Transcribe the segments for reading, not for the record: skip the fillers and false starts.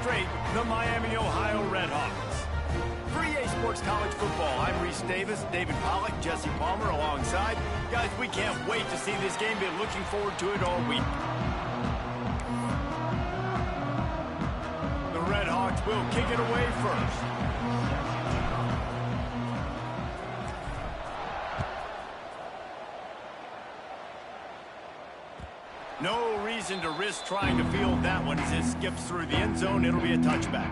straight, the Miami, Ohio Redhawks. For EA Sports College Football, I'm Reese Davis, David Pollack, Jesse Palmer alongside. Guys, we can't wait to see this game. Been looking forward to it all week. The Redhawks will kick it away first. No reason to risk trying to field that one as it skips through the end zone. It'll be a touchback.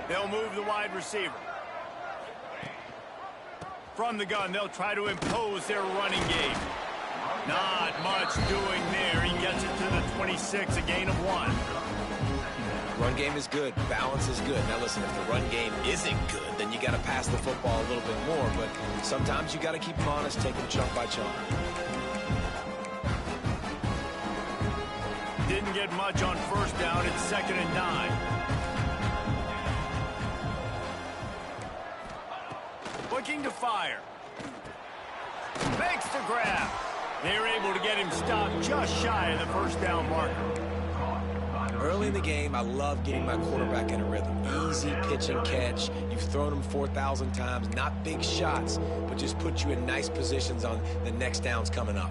They'll move the wide receiver. From the gun, they'll try to impose their running game. Not much doing there. He gets it to the 26, a gain of 1. Run game is good. Balance is good. Now listen, if the run game isn't good, then you got to pass the football a little bit more. But sometimes you got to keep them honest, take them chunk by chunk. Didn't get much on first down. It's 2nd and 9. Looking to fire. Makes the grab. They're able to get him stopped just shy of the first down marker. Early in the game, I love getting my quarterback in a rhythm. Easy pitch and catch. You've thrown him 4,000 times. Not big shots, but just put you in nice positions on the next downs coming up.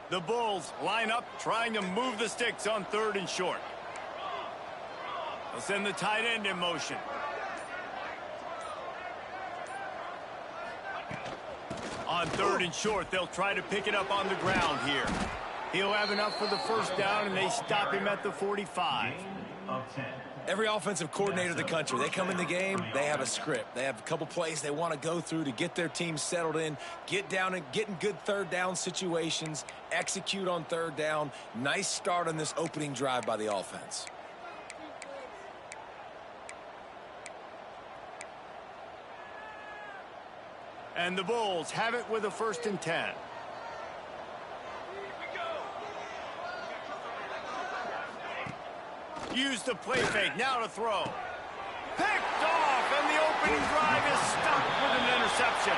The Bulls line up, trying to move the sticks on 3rd and short. They'll send the tight end in motion. On 3rd and short, they'll try to pick it up on the ground here. He'll have enough for the first down, and they stop him at the 45. Every offensive coordinator in the country, they come in the game, they have a script. They have a couple plays they want to go through to get their team settled in, get down and get in good 3rd down situations, execute on 3rd down. Nice start on this opening drive by the offense. And the Bulls have it with a 1st and 10. Use the play fake, now to throw. Picked off, and the opening drive is stopped with an interception.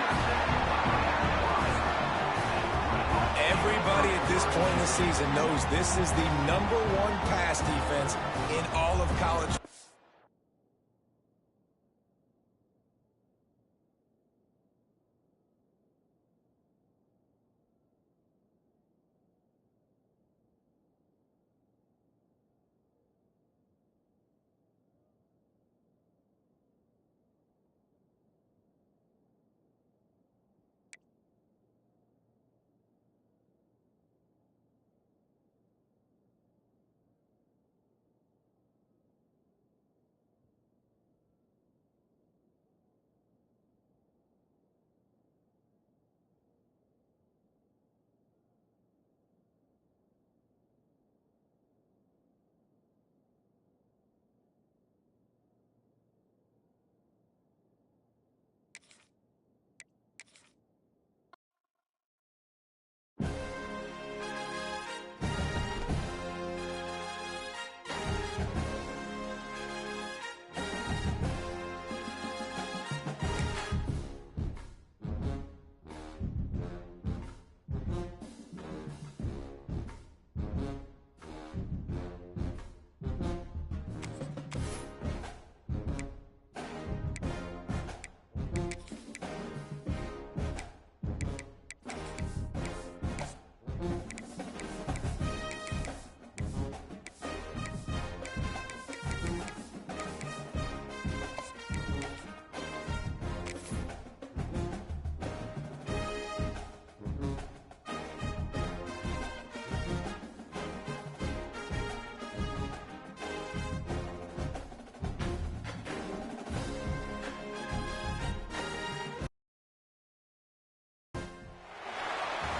Everybody at this point in the season knows this is the #1 pass defense in all of college.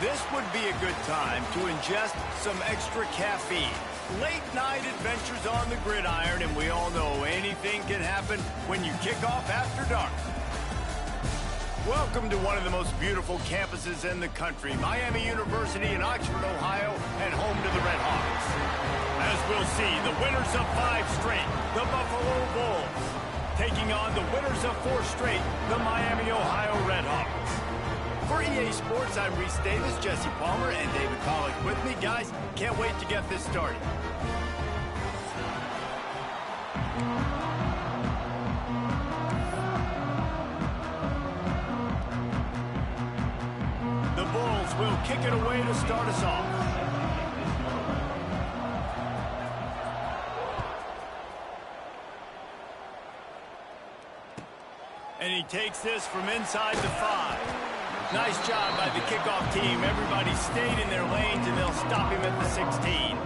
This would be a good time to ingest some extra caffeine. Late night adventures on the gridiron, and we all know anything can happen when you kick off after dark. Welcome to one of the most beautiful campuses in the country, Miami University in Oxford, Ohio, and home to the Red Hawks. As we'll see, the winners of 5 straight, the Buffalo Bulls, taking on the winners of 4 straight, the Miami, Ohio Red Hawks. For EA Sports, I'm Reese Davis, Jesse Palmer, and David Pollack with me. Guys, can't wait to get this started. The Bulls will kick it away to start us off. And he takes this from inside the 5. Nice job by the kickoff team. Everybody stayed in their lanes, and they'll stop him at the 16.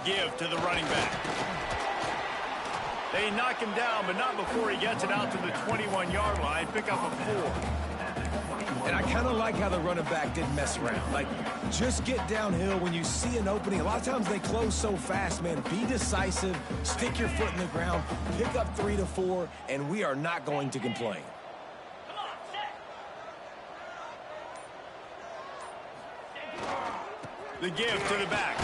Give to the running back. They knock him down, but not before he gets it out to the 21-yard line. Pick up a 4. And I kind of like how the running back didn't mess around. Like, just get downhill when you see an opening. A lot of times they close so fast, man. Be decisive, stick your foot in the ground, pick up 3 to 4, and we are not going to complain. The give to the back.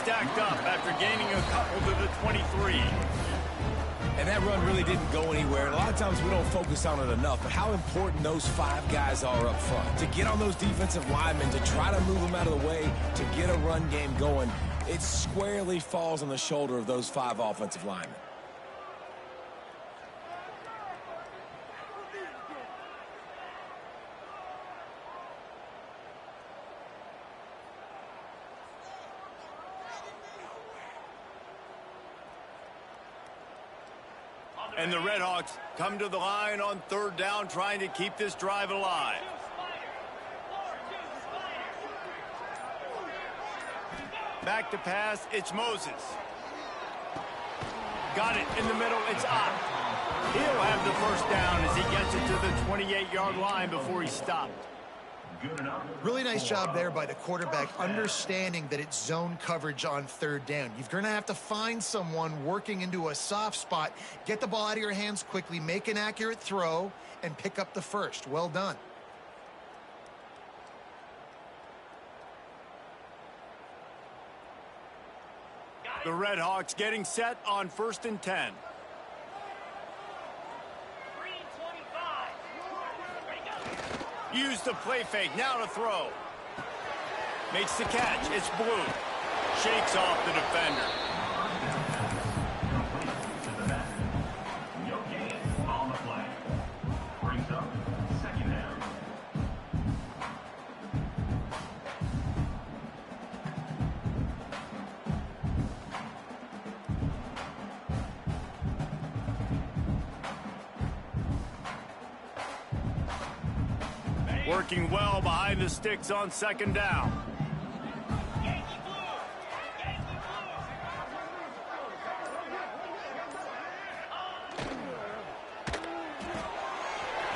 Stacked up after gaining a couple to the 23. And that run really didn't go anywhere. And a lot of times we don't focus on it enough, but how important those 5 guys are up front. To get on those defensive linemen, to try to move them out of the way, to get a run game going, it squarely falls on the shoulder of those 5 offensive linemen. And the Redhawks come to the line on 3rd down, trying to keep this drive alive. Back to pass, it's Moses. Got it in the middle, it's Ott. He'll have the first down as he gets it to the 28-yard line before he's stopped. Really nice job there by the quarterback, understanding that it's zone coverage on 3rd down. You're going to have to find someone working into a soft spot, get the ball out of your hands quickly, make an accurate throw, and pick up the first. Well done. The Redhawks getting set on 1st and 10. Use the play fake, now to throw. Makes the catch, it's Blue. Shakes off the defender. On the play. Brings up 2nd down. Working well behind the sticks on 2nd down.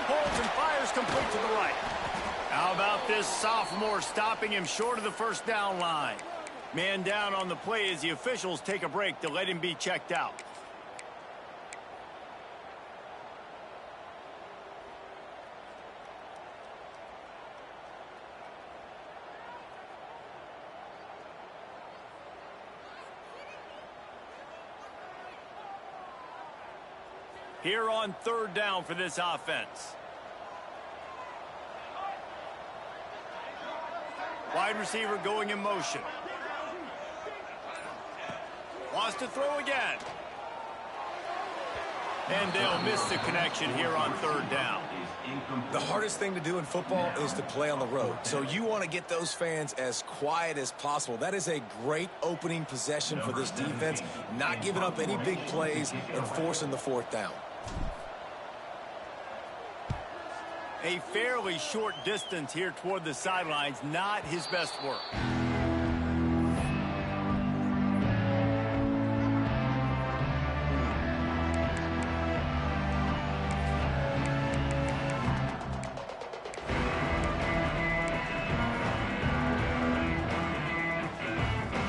Holds and fires complete to the right. How about this sophomore stopping him short of the 1st down line? Man down on the play as the officials take a break to let him be checked out. Here on 3rd down for this offense. Wide receiver going in motion. Wants to throw again. And they'll miss the connection here on 3rd down. The hardest thing to do in football is to play on the road. So you want to get those fans as quiet as possible. That is a great opening possession for this defense, not giving up any big plays and forcing the 4th down. A fairly short distance here toward the sidelines, not his best work.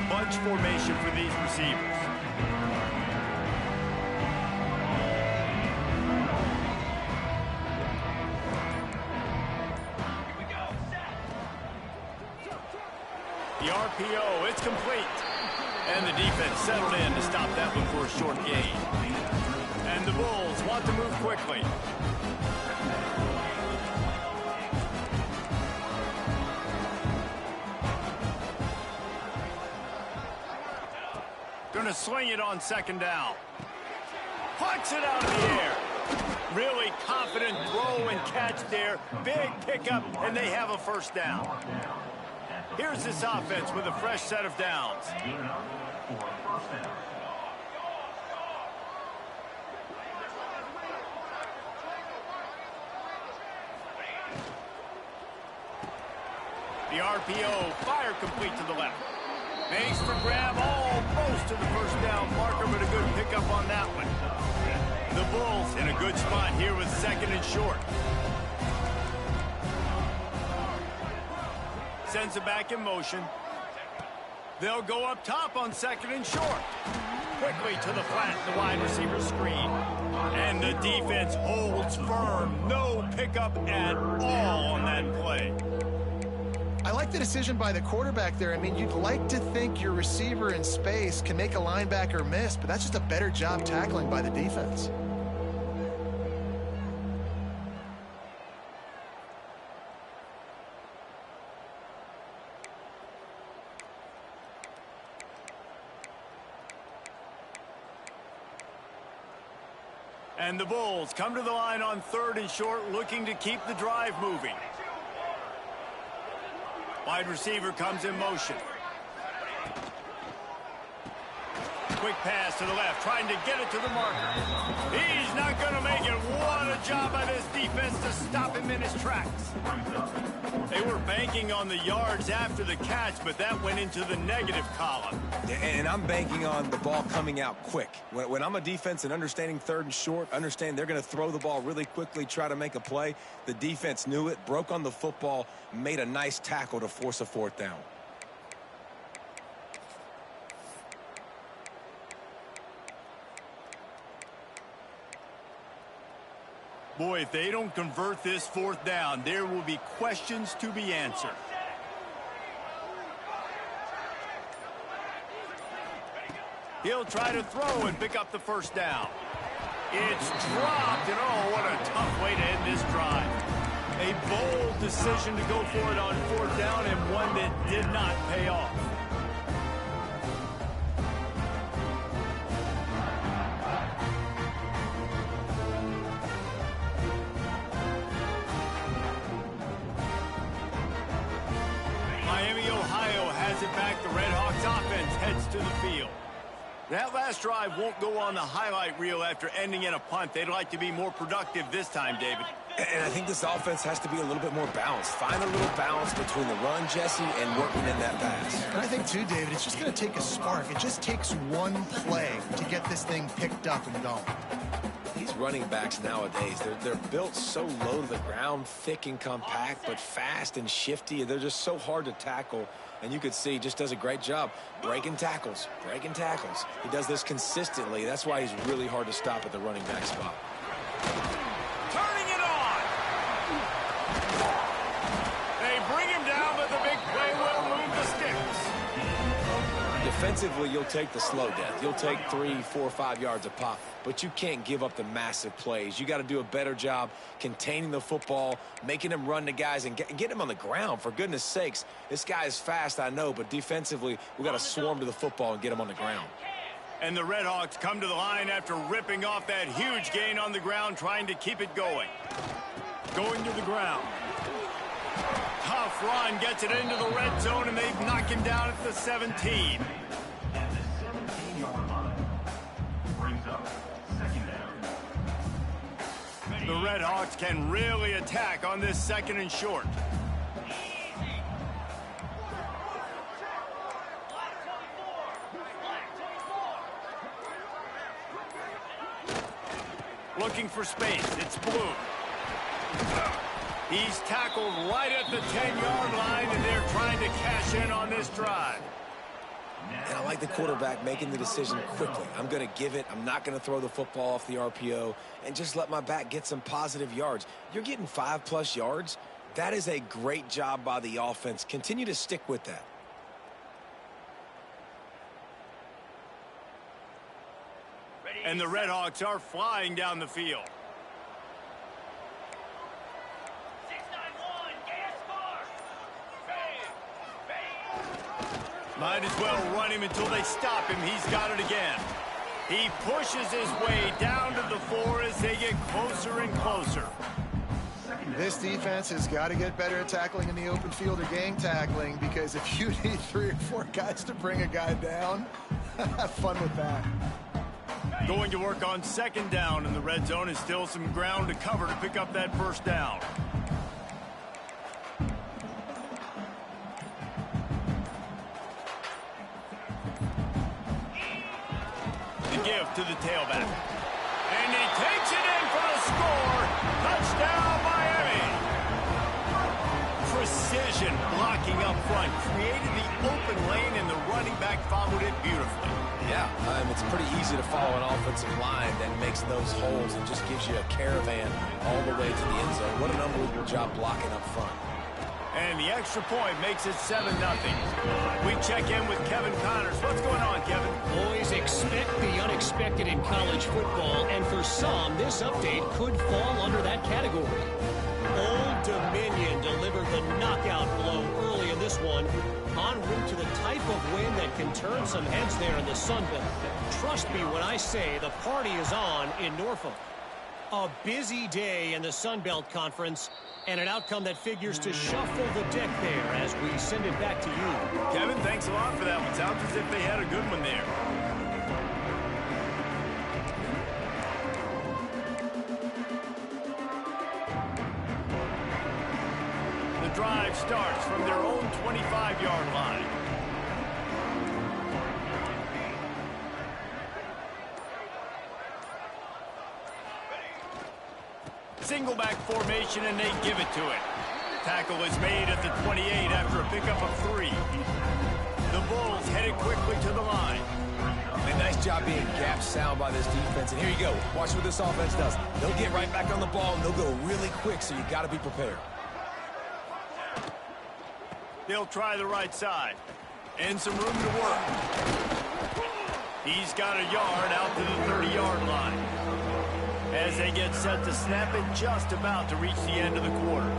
Bunch formation for these receivers. The RPO, it's complete. And the defense settled in to stop that one for a short gain. And the Bulls want to move quickly. Going to sling it on second down. Puts it out of the air. Really confident throw and catch there. Big pickup, and they have a first down. Here's this offense with a fresh set of downs. The RPO, fire complete to the left. Makes the grab almost to the first down marker, but a good pickup on that one. The Bulls in a good spot here with second and short. Sends it back in motion. They'll go up top on second and short. Quickly to the flat, the wide receiver screen. And the defense holds firm. No pickup at all on that play. I like the decision by the quarterback there. I mean, you'd like to think your receiver in space can make a linebacker miss, but that's just a better job tackling by the defense. And the Bulls come to the line on third and short, looking to keep the drive moving. Wide receiver comes in motion. Quick pass to the left, trying to get it to the marker. He's not going to make it. What a job by this defense to stop him in his tracks. They were banking on the yards after the catch, but that went into the negative column. And I'm banking on the ball coming out quick. When I'm a defense and understanding third and short, understand they're going to throw the ball really quickly, try to make a play. The defense knew it, broke on the football, made a nice tackle to force a fourth down. Boy, if they don't convert this fourth down, there will be questions to be answered. He'll try to throw and pick up the first down. It's dropped, and oh, what a tough way to end this drive. A bold decision to go for it on fourth down, and one that did not pay off. It back, the Red Hawks offense heads to the field. That last drive won't go on the highlight reel after ending in a punt. They'd like to be more productive this time, David. And I think this offense has to be a little bit more balanced. Find a little balance between the run, Jesse, and working in that pass. And I think, too, David, it's just going to take a spark. It just takes one play to get this thing picked up and going. These running backs nowadays, they're built so low to the ground, thick and compact, but fast and shifty. They're just so hard to tackle. And you could see he just does a great job breaking tackles, breaking tackles. He does this consistently. That's why he's really hard to stop at the running back spot. Turning it on. They bring him down, but the big play will move the sticks. Defensively, you'll take the slow death. You'll take 3, 4, 5 yards a pop, but you can't give up the massive plays. You got to do a better job containing the football, making him run to guys, and get him on the ground, for goodness sakes. This guy is fast, I know, but defensively, we got to swarm to the football and get him on the ground. And the Red Hawks come to the line after ripping off that huge gain on the ground, trying to keep it going. Going to the ground. Tough run, gets it into the red zone, and they knock him down at the 17. And the 17-yard line brings up second down. The Red Hawks can really attack on this 2nd and short. Looking for space. It's Blue. He's tackled right at the 10-yard line, and they're trying to cash in on this drive. And I like the quarterback making the decision quickly. I'm going to give it. I'm not going to throw the football off the RPO and just let my back get some positive yards. You're getting 5+ yards. That is a great job by the offense. Continue to stick with that. And the Red Hawks are flying down the field. Might as well run him until they stop him. He's got it again. He pushes his way down to the 4 as they get closer and closer. This defense has got to get better at tackling in the open field or gang tackling, because if you need 3 or 4 guys to bring a guy down, have fun with that. Going to work on 2nd down, and the red zone is still some ground to cover to pick up that 1st down. The give to the tailback. And he takes it in for the score. Touchdown, Miami. Precision blocking up front. Created the open lane, and the running back followed it beautifully. Yeah, it's pretty easy to follow an offensive line that makes those holes and just gives you a caravan all the way to the end zone. What an unbelievable job blocking up front. And the extra point makes it 7-0. We check in with Kevin Connors. What's going on, Kevin? Boys, expect the unexpected in college football, and for some, this update could fall under that category. Old Dominion delivered the knockout blow early in this one, en route to the type of win that can turn some heads there in the Sun Belt. Trust me when I say the party is on in Norfolk. A busy day in the Sun Belt Conference, and an outcome that figures to shuffle the deck there as we send it back to you. Kevin, thanks a lot for that one. Sounds as if they had a good one there. The drive starts from their own 25-yard line. Single back formation, and they give it to it. Tackle is made at the 28 after a pickup of 3. The Bulls headed quickly to the line. A nice job being gap sound by this defense. And here you go. Watch what this offense does. They'll get right back on the ball, and they'll go really quick, so you got to be prepared. They'll try the right side. And some room to work. He's got a yard out to the 30-yard line. As they get set to snap it, just about to reach the end of the quarter.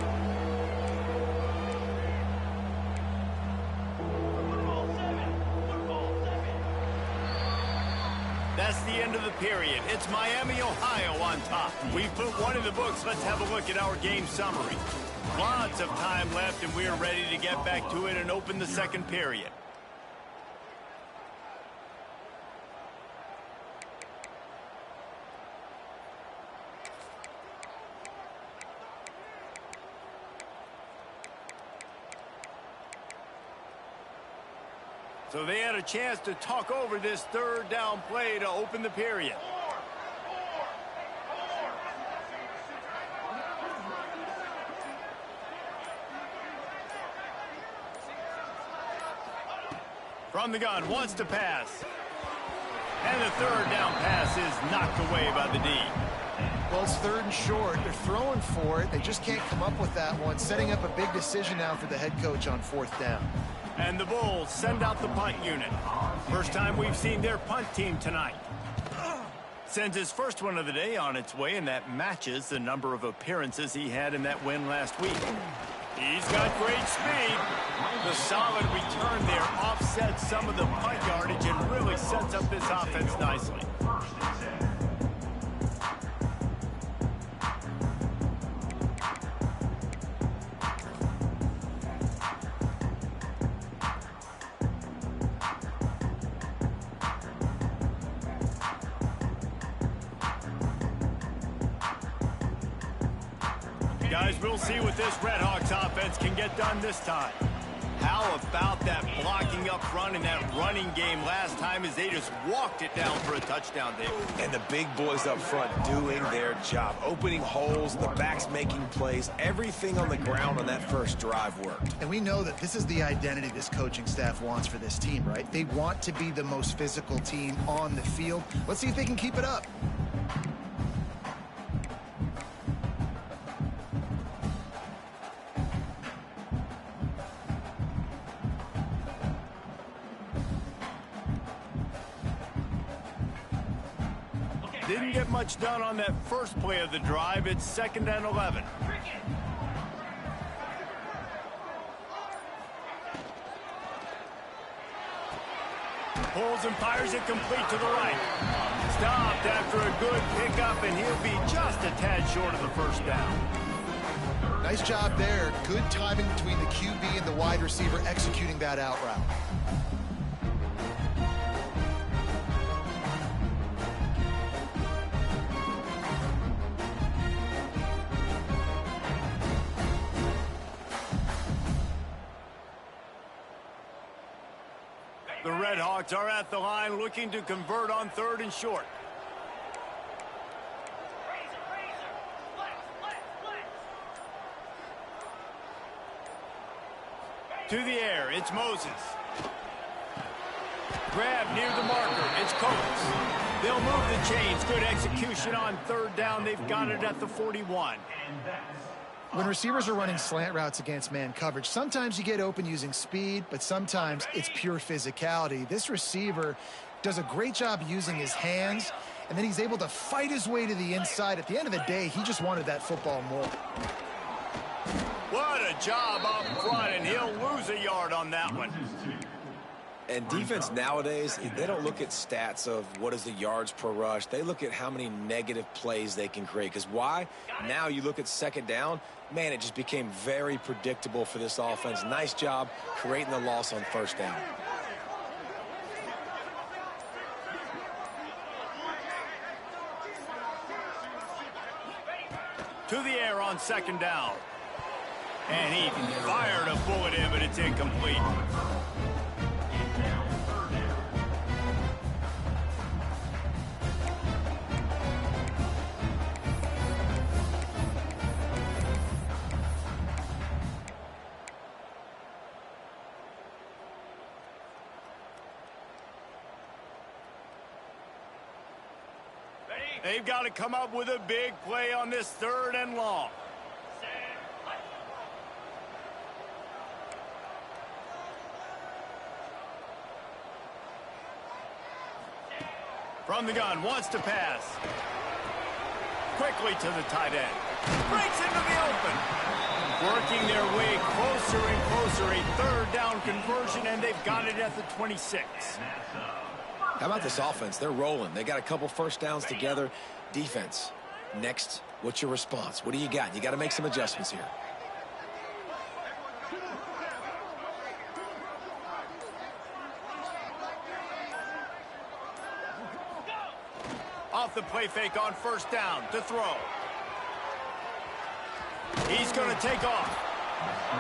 That's the end of the period. It's Miami, Ohio on top. We've put one in the books. Let's have a look at our game summary. Lots of time left, and we are ready to get back to it and open the 2nd period. So they had a chance to talk over this 3rd down play to open the period. From the gun, wants to pass. And the 3rd down pass is knocked away by the D. Well, it's 3rd and short. They're throwing for it. They just can't come up with that one. Setting up a big decision now for the head coach on 4th down. And the Bulls send out the punt unit. First time we've seen their punt team tonight. Sends his first one of the day on its way, and that matches the number of appearances he had in that win last week. He's got great speed. The solid return there offsets some of the punt yardage and really sets up this offense nicely. Guys, we'll see what this Red Hawks offense can get done this time. How about that blocking up front and that running game last time as they just walked it down for a touchdown, David? And the big boys up front doing their job, opening holes, the backs making plays. Everything on the ground on that first drive worked. And we know that this is the identity this coaching staff wants for this team, right? They want to be the most physical team on the field. Let's see if they can keep it up. Didn't get much done on that first play of the drive. It's 2nd and 11. Pulls and fires it complete to the right. Stopped after a good pickup, and he'll be just a tad short of the first down. Nice job there. Good timing between the QB and the wide receiver executing that out route. The Red Hawks are at the line looking to convert on 3rd and short. To the air, it's Moses. Grab near the marker, it's Coates. They'll move the chains. Good execution on 3rd down. They've got it at the 41. When receivers are running slant routes against man coverage, sometimes you get open using speed, but sometimes it's pure physicality. This receiver does a great job using his hands, and then he's able to fight his way to the inside. At the end of the day, he just wanted that football more. What a job up front, and he'll lose a yard on that one. And defense nowadays, they don't look at stats of what is the yards per rush. They look at how many negative plays they can create. Because why? Now you look at 2nd down, man, it just became very predictable for this offense. Nice job creating the loss on 1st down. To the air on 2nd down. And he fired a bullet in, but it's incomplete. They've got to come up with a big play on this 3rd and long. From the gun, wants to pass. Quickly to the tight end. Breaks into the open. Working their way closer and closer. A 3rd down conversion, and they've got it at the 26. How about this offense? They're rolling. They got a couple 1st downs together. Defense, next, what's your response? What do you got? You got to make some adjustments here. Off the play fake on 1st down to throw. He's going to take off.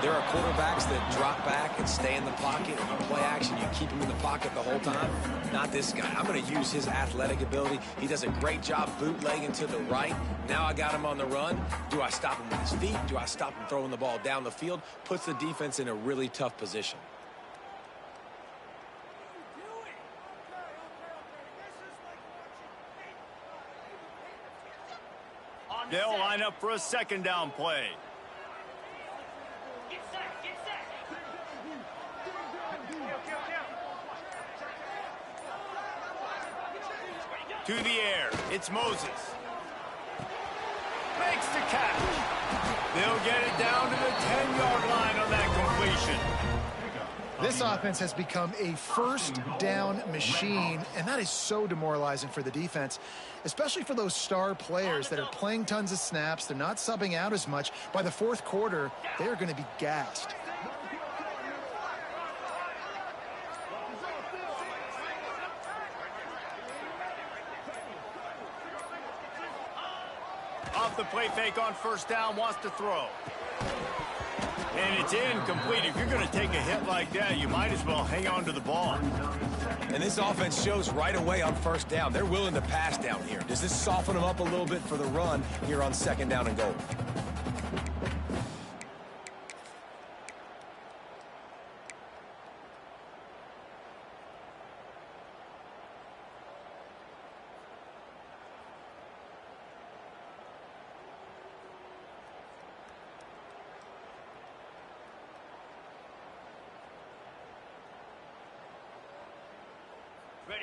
There are quarterbacks that drop back and stay in the pocket. And you play action, you keep him in the pocket the whole time. Not this guy. I'm going to use his athletic ability. He does a great job bootlegging to the right. Now I got him on the run. Do I stop him with his feet? Do I stop him throwing the ball down the field? Puts the defense in a really tough position. They'll line up for a 2nd down play. To the air, it's Moses. Makes the catch. They'll get it down to the 10-yard line on that completion. This offense has become a 1st down machine, and that is so demoralizing for the defense, especially for those star players that are playing tons of snaps. They're not subbing out as much. By the 4th quarter, they are going to be gassed. off the play fake on first down, wants to throw. And it's incomplete. If you're going to take a hit like that, you might as well hang on to the ball. And this offense shows right away on first down. They're willing to pass down here. Does this soften them up a little bit for the run here on second down and goal?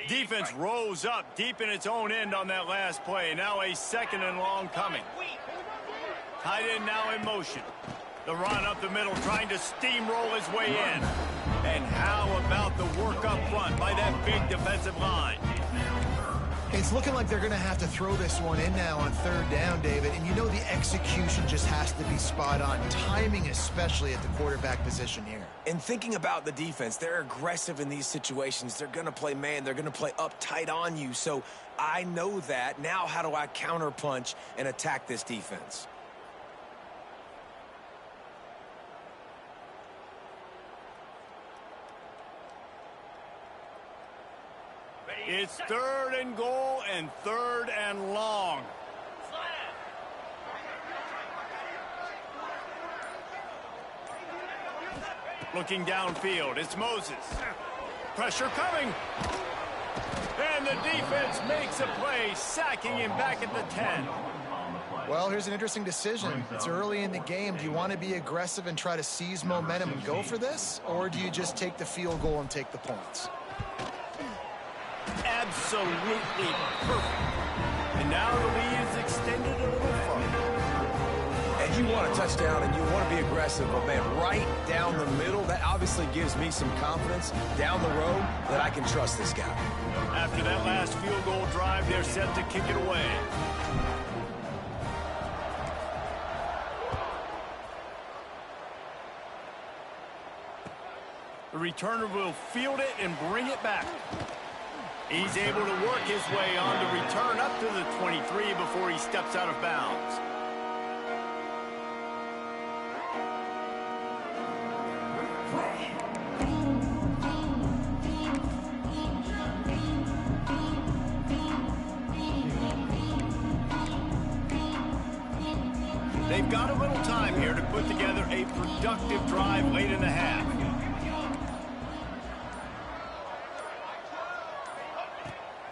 Defense rose up deep in its own end on that last play. Now a second and long coming. Tight end now in motion. The run up the middle, trying to steamroll his way in. And how about the work up front by that big defensive line? It's looking like they're going to have to throw this one in now on third down, David. And you know the execution just has to be spot on. Timing especially at the quarterback position here. And thinking about the defense, they're aggressive in these situations. They're going to play man. They're going to play up tight on you. So I know that. Now how do I counterpunch and attack this defense? It's third and goal and third and long. Looking downfield, it's Moses. Pressure coming. And the defense makes a play, sacking him back at the 10. Well, here's an interesting decision. It's early in the game. Do you want to be aggressive and try to seize momentum and go for this? Or do you just take the field goal and take the points? Absolutely perfect. And now the lead is extended a little further. And you want a touchdown and you want to be aggressive, but man, right down the middle, that obviously gives me some confidence down the road that I can trust this guy. After that last field goal drive, they're set to kick it away. The returner will field it and bring it back. He's able to work his way on the return up to the 23 before he steps out of bounds. They've got a little time here to put together a productive drive late in the half.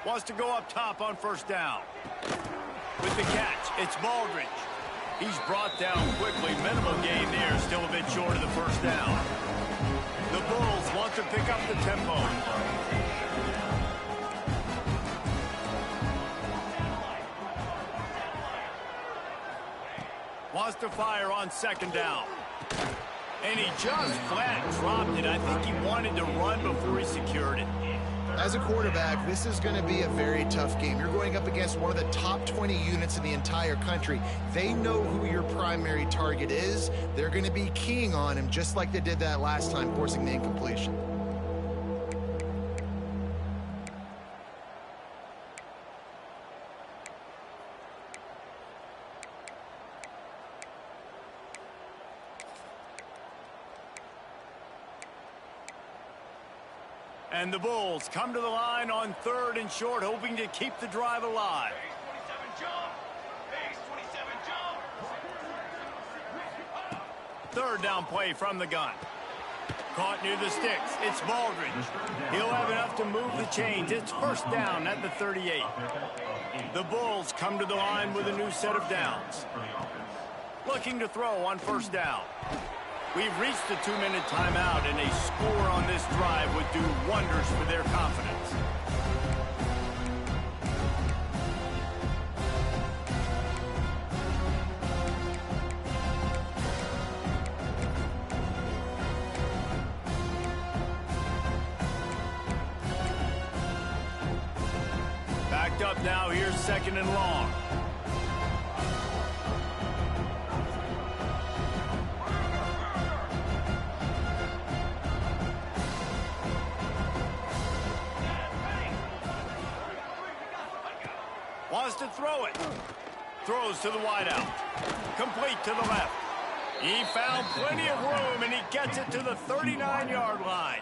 Wants to go up top on first down. With the catch, it's Baldridge. He's brought down quickly. Minimal gain there, still a bit short of the first down. The Bulls want to pick up the tempo. Wants to fire on second down. And he just flat dropped it. I think he wanted to run before he secured it. As a quarterback, this is going to be a very tough game. You're going up against one of the top 20 units in the entire country. They know who your primary target is. They're going to be keying on him just like they did that last time, forcing the incompletion. And the Bulls come to the line on third and short, hoping to keep the drive alive. Third down play from the gun. Caught near the sticks. It's Baldridge. He'll have enough to move the chains. It's first down at the 38. The Bulls come to the line with a new set of downs. Looking to throw on first down. We've reached the 2-minute timeout, and a score on this drive would do wonders for their confidence. Backed up now, here's second and long. Wants to throw it. Throws to the wideout. Complete to the left. He found plenty of room, and he gets it to the 39-yard line.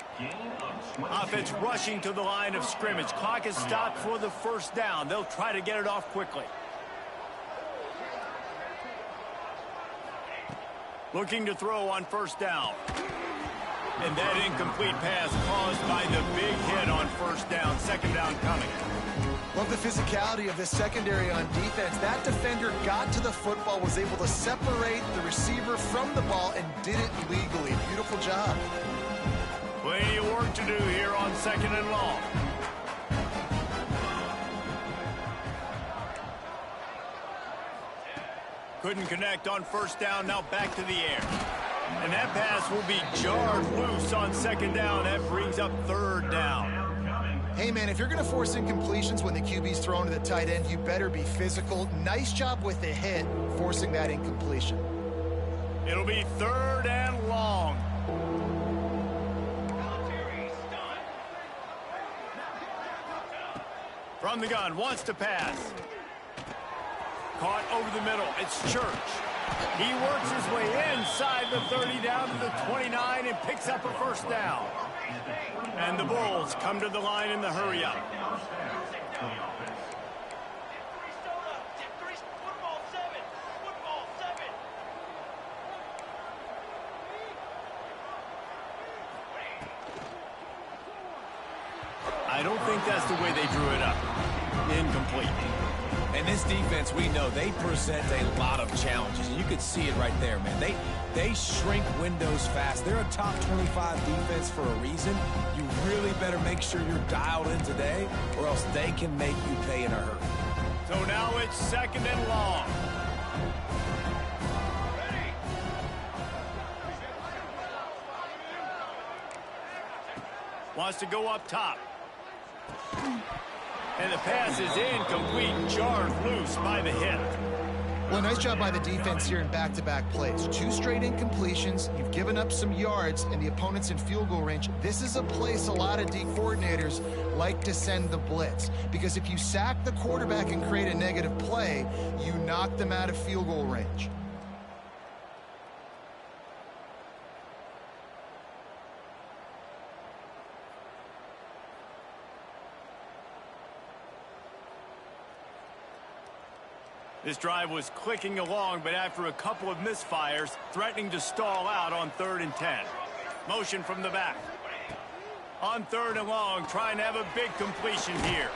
Offense rushing to the line of scrimmage. Clock is stopped for the first down. They'll try to get it off quickly. Looking to throw on first down. And that incomplete pass caused by the big hit on first down. Second down coming. Love the physicality of this secondary on defense. That defender got to the football, was able to separate the receiver from the ball, and did it legally. Beautiful job. Plenty of work to do here on second and long. Couldn't connect on first down. Now back to the air. And that pass will be jarred loose on second down. That brings up third down. Hey, man, if you're going to force incompletions when the QB's thrown to the tight end, you better be physical. Nice job with the hit, forcing that incompletion. It'll be third and long. From the gun, wants to pass. Caught over the middle. It's Church. He works his way inside the 30 down to the 29 and picks up a first down. And the Bulls come to the line in the hurry up. I don't think that's the way they drew it up. Incomplete. And this defense, we know they present a lot of challenges. And you could see it right there, man. They shrink windows fast. They're a top 25 defense for a reason. You really better make sure you're dialed in today, or else they can make you pay in a hurry. So now it's second and long. Wants to go up top. And the pass is incomplete, jarred loose by the hit. Well, nice job by the defense here in back-to-back plays. 2 straight incompletions. You've given up some yards, and the opponent's in field goal range. This is a place a lot of D coordinators like to send the blitz, because if you sack the quarterback and create a negative play, you knock them out of field goal range. This drive was clicking along, but after a couple of misfires, threatening to stall out on 3rd and 10. Motion from the back. On 3rd and long, trying to have a big completion here.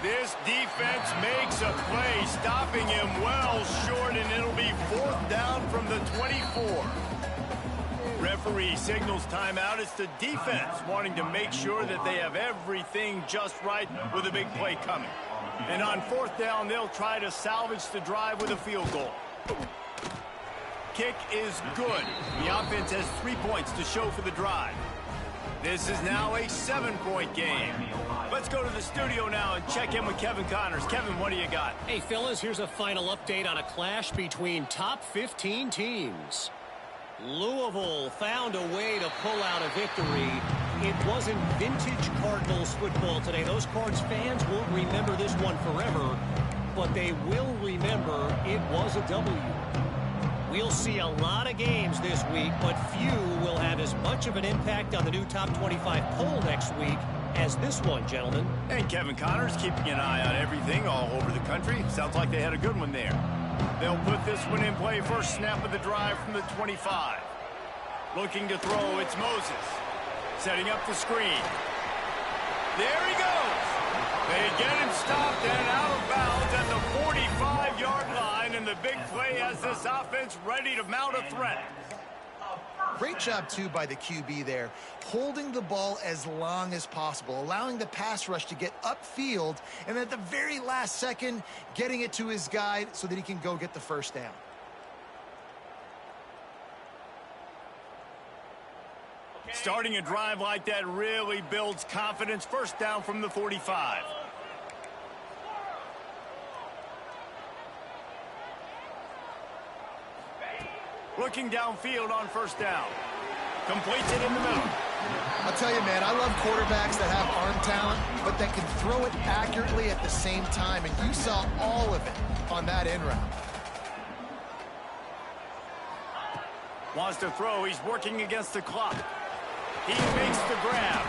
This defense makes a play, stopping him well short, and it'll be 4th down from the 24. Referee signals timeout. It's the defense wanting to make sure that they have everything just right with a big play coming. And on 4th down, they'll try to salvage the drive with a field goal. Kick is good. The offense has 3 points to show for the drive. This is now a 7-point game. Let's go to the studio now and check in with Kevin Connors. Kevin, what do you got? Hey, fellas, here's a final update on a clash between top 15 teams. Louisville found a way to pull out a victory. It wasn't vintage Cardinals football today. Those Cards fans won't remember this one forever, but they will remember it was a W. We'll see a lot of games this week, but few will have as much of an impact on the new top 25 poll next week as this one, gentlemen. And Kevin Connors keeping an eye on everything all over the country. Sounds like they had a good one there. They'll put this one in play. First snap of the drive from the 25. Looking to throw, it's Moses. Setting up the screen. There he goes. They get him stopped and out of bounds at the 45-yard line, and the big play has this offense ready to mount a threat. Great job, too, by the QB there, holding the ball as long as possible, allowing the pass rush to get upfield, and at the very last second, getting it to his guy so that he can go get the first down. Starting a drive like that really builds confidence. First down from the 45. Looking downfield on first down. Completes it in the middle. I'll tell you, man, I love quarterbacks that have arm talent, but that can throw it accurately at the same time, and you saw all of it on that in route. Wants to throw. He's working against the clock. He makes the grab.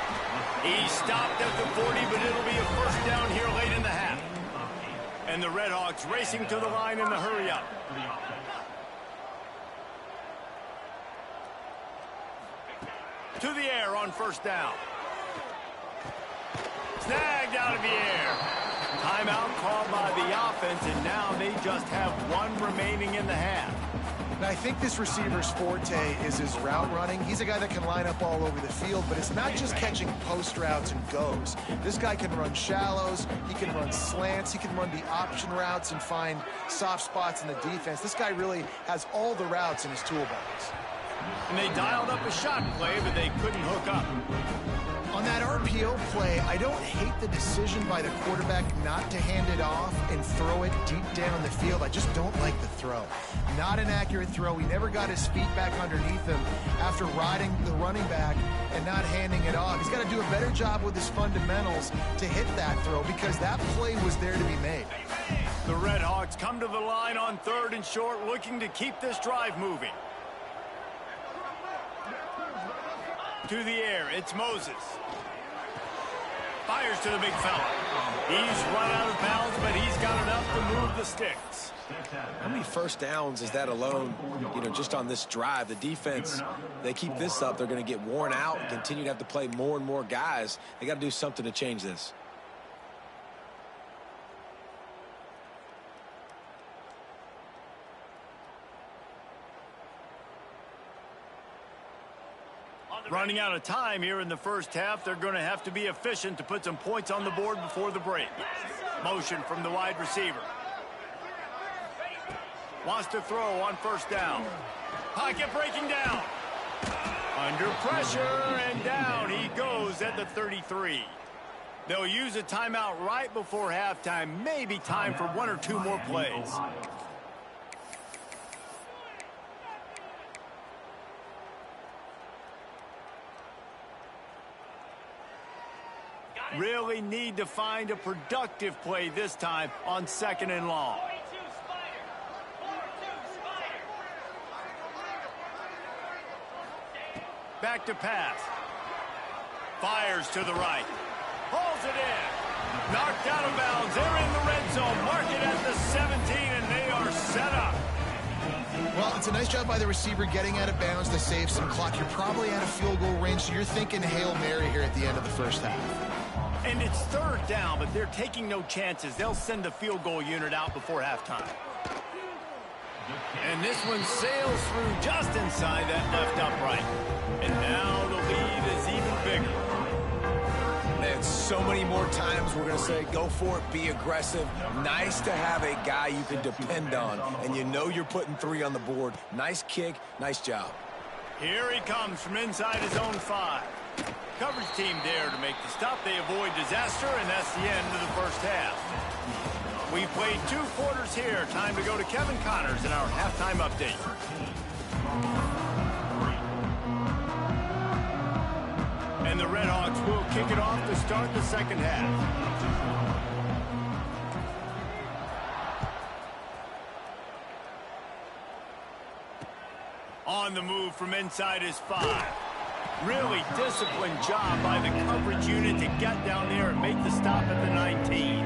He stopped at the 40, but it'll be a first down here late in the half. And the Redhawks racing to the line in the hurry-up. To the air on first down. Snagged out of the air. Timeout called by the offense, and now they just have one remaining in the half. Now, I think this receiver's forte is his route running. He's a guy that can line up all over the field, but it's not just catching post routes and goes. This guy can run shallows, he can run slants, he can run the option routes and find soft spots in the defense. This guy really has all the routes in his toolbox. And they dialed up a shot play, but they couldn't hook up. On that RPO play, I don't hate the decision by the quarterback not to hand it off and throw it deep down the field. I just don't like the throw. Not an accurate throw. He never got his feet back underneath him after riding the running back and not handing it off. He's got to do a better job with his fundamentals to hit that throw because that play was there to be made. The Redhawks come to the line on 3rd and short, looking to keep this drive moving. To the air, it's Moses. Fires to the big fella. He's run out of bounds, but he's got enough to move the sticks. How many first downs is that alone, just on this drive? The defense, they keep this up, they're going to get worn out and continue to have to play more and more guys. They got to do something to change this. Running out of time here in the first half. They're going to have to be efficient to put some points on the board before the break. Motion from the wide receiver. Wants to throw on first down. Pocket breaking down. Under pressure and down he goes at the 33. They'll use a timeout right before halftime. Maybe time for 1 or 2 more plays. Really need to find a productive play this time on 2nd and long. Back to pass. Fires to the right. Hauls it in. Knocked out of bounds. They're in the red zone. Mark it at the 17, and they are set up. Well, it's a nice job by the receiver getting out of bounds to save some clock. You're probably out of field goal range, so you're thinking Hail Mary here at the end of the first half. And it's 3rd down, but they're taking no chances. They'll send the field goal unit out before halftime. And this one sails through just inside that left upright. And now the lead is even bigger. Man, so many more times we're going to say, go for it, be aggressive. Nice to have a guy you can depend on, and you're putting 3 on the board. Nice kick, nice job. Here he comes from inside his own 5. Coverage team there to make the stop. They avoid disaster, and that's the end of the first half. We've played 2 quarters here. Time to go to Kevin Connors in our halftime update. And the Redhawks will kick it off to start the second half. On the move from inside his 5. Really disciplined job by the coverage unit to get down there and make the stop at the 19.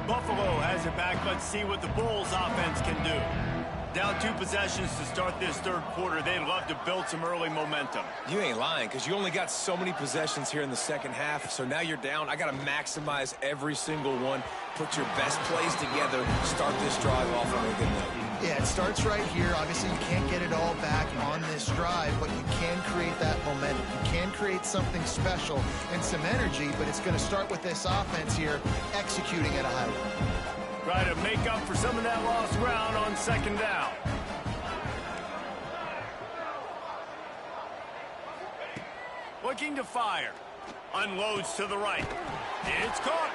Buffalo has it back. Let's see what the Bulls offense can do. Down 2 possessions to start this 3rd quarter. They'd love to build some early momentum. You ain't lying, because you only got so many possessions here in the second half, so now you're down. I got to maximize every single one, put your best plays together, start this drive off on a good note. Yeah, it starts right here. Obviously, you can't get it all back on this drive, but you can create that momentum. You can create something special and some energy, but it's going to start with this offense here executing at a high level. Try to make up for some of that lost ground on second down. Looking to fire. Unloads to the right. It's caught.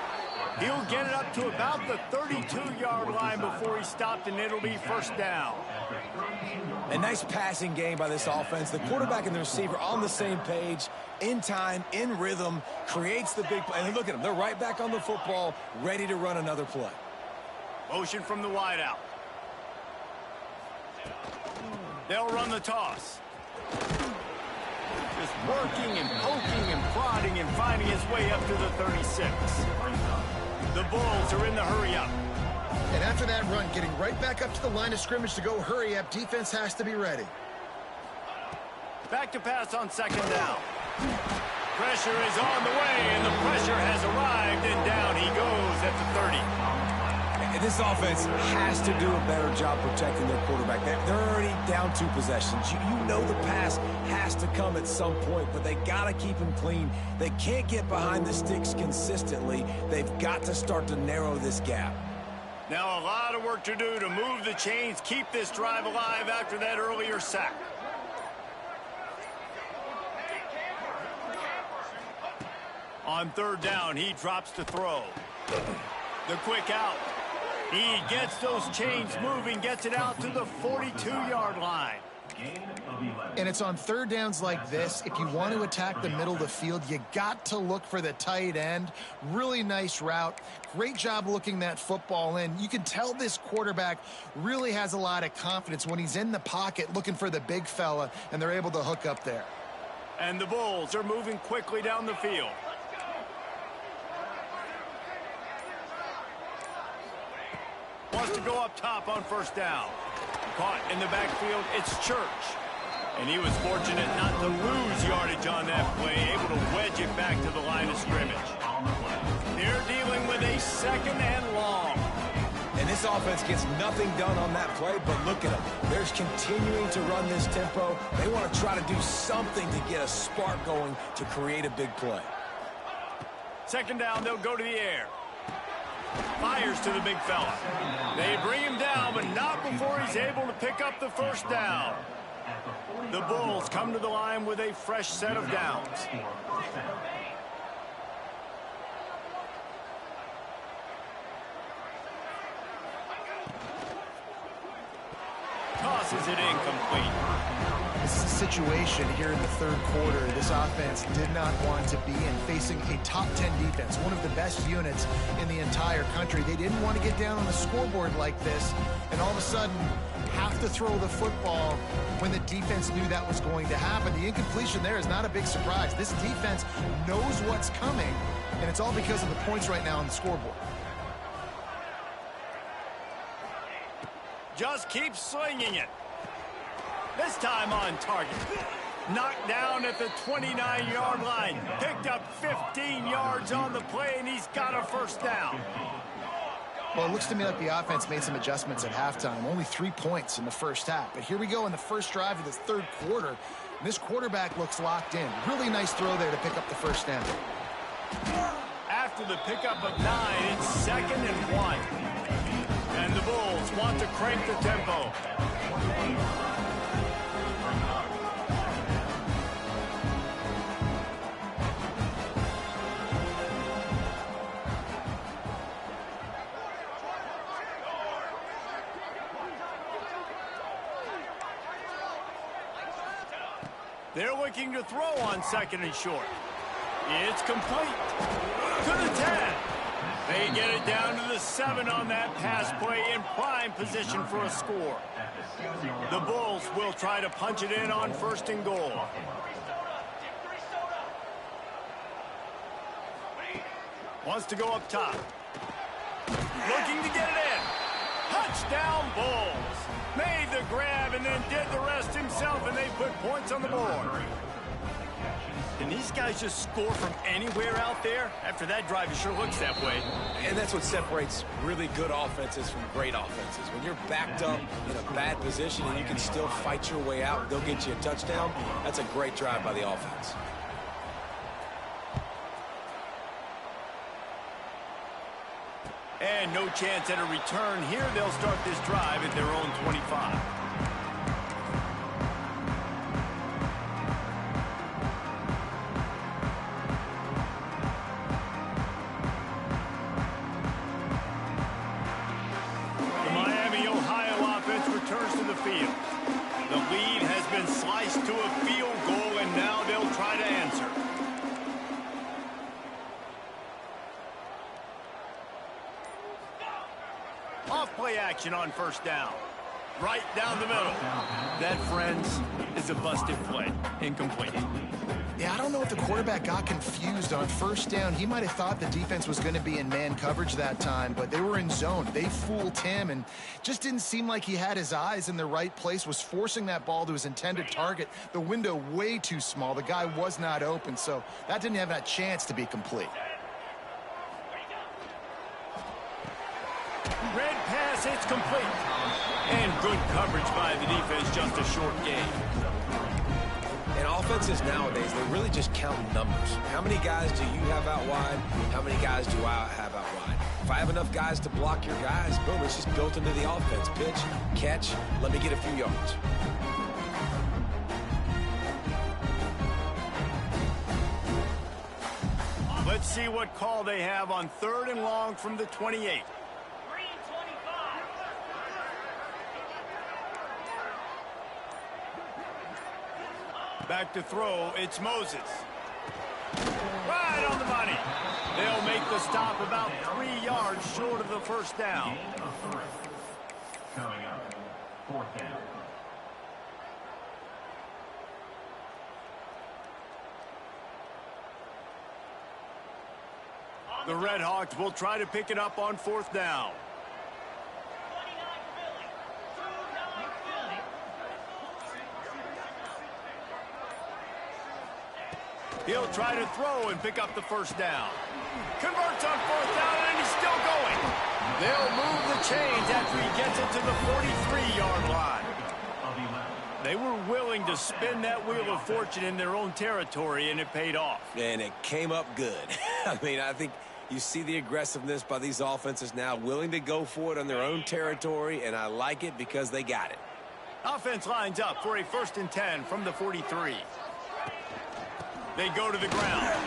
He'll get it up to about the 32-yard line before he stopped, and it'll be first down. A nice passing game by this offense. The quarterback and the receiver on the same page, in time, in rhythm, creates the big play. And look at them. They're right back on the football, ready to run another play. Motion from the wideout. They'll run the toss. Just working and poking and prodding and finding his way up to the 36. The Bulls are in the hurry-up. And after that run, getting right back up to the line of scrimmage to go hurry up, defense has to be ready. Back to pass on second down. Pressure is on the way, and the pressure has arrived, and down he goes at the 30. And this offense has to do a better job protecting their quarterback. They're already down 2 possessions. You know the pass has to come at some point, but they got to keep him clean. They can't get behind the sticks consistently. They've got to start to narrow this gap. Now a lot of work to do to move the chains, keep this drive alive after that earlier sack. On third down, he drops to throw. The quick out. He gets those chains moving, gets it out to the 42-yard line. And it's on third downs like this. If you want to attack the middle of the field, you got to look for the tight end. Really nice route. Great job looking that football in. You can tell this quarterback really has a lot of confidence when he's in the pocket looking for the big fella, and they're able to hook up there. And the Bulls are moving quickly down the field. Wants to go up top on first down. Caught in the backfield, it's Church. And he was fortunate not to lose yardage on that play, able to wedge it back to the line of scrimmage. They're dealing with a second and long. And this offense gets nothing done on that play, but look at them. They're continuing to run this tempo. They want to try to do something to get a spark going to create a big play. Second down, they'll go to the air. Fires to the big fella. They bring him down, but not before he's able to pick up the first down. The Bulls come to the line with a fresh set of downs. Tosses it incomplete. This is a situation here in the third quarter this offense did not want to be in, facing a top 10 defense, one of the best units in the entire country. They didn't want to get down on the scoreboard like this, and all of a sudden have to throw the football when the defense knew that was going to happen. The incompletion there is not a big surprise. This defense knows what's coming, and it's all because of the points right now on the scoreboard. Just keep slinging it. This time on target. Knocked down at the 29-yard line. Picked up 15 yards on the play, and he's got a first down. Well, it looks to me like the offense made some adjustments at halftime. Only 3 points in the first half. But here we go in the first drive of this third quarter. And this quarterback looks locked in. Really nice throw there to pick up the first down. After the pickup of 9, it's 2nd and 1. And the Bulls want to crank the tempo. They're looking to throw on 2nd and short. It's complete. To the 10. They get it down to the 7 on that pass play in prime position for a score. The Bulls will try to punch it in on 1st and goal. Wants to go up top. Looking to get it in. Touchdown Bulls. Made the grab and then did the rest himself, and they put points on the board. Can these guys just score from anywhere out there? After that drive, it sure looks that way. And that's what separates really good offenses from great offenses. When you're backed up in a bad position and you can still fight your way out and go get you a touchdown, that's a great drive by the offense. And no chance at a return here. They'll start this drive at their own 25. The Miami, Ohio offense returns to the field. The lead has been sliced to a field goal, and now they'll try to answer. Off-play action on first down. Right down the middle. That, friends, is a busted play. Incomplete. Yeah, I don't know if the quarterback got confused on first down. He might have thought the defense was going to be in man coverage that time, but they were in zone. They fooled him and just didn't seem like he had his eyes in the right place, was forcing that ball to his intended target. The window way too small. The guy was not open, so that didn't have that chance to be complete. Red pass, it's complete. And good coverage by the defense, just a short gain. And offenses nowadays, they really just count numbers. How many guys do you have out wide? How many guys do I have out wide? If I have enough guys to block your guys, boom, it's just built into the offense. Pitch, catch, let me get a few yards. Let's see what call they have on 3rd and long from the 28. Back to throw, it's Moses. Right on the money. They'll make the stop about 3 yards short of the first down. Coming up, 4th down. The Red Hawks will try to pick it up on 4th down. He'll try to throw and pick up the first down. Converts on 4th down, and he's still going. They'll move the chains after he gets it to the 43-yard line. They were willing to spin that wheel of fortune in their own territory, and it paid off. And it came up good. I mean, I think you see the aggressiveness by these offenses now, willing to go for it on their own territory, and I like it because they got it. Offense lines up for a 1st and 10 from the 43. They go to the ground.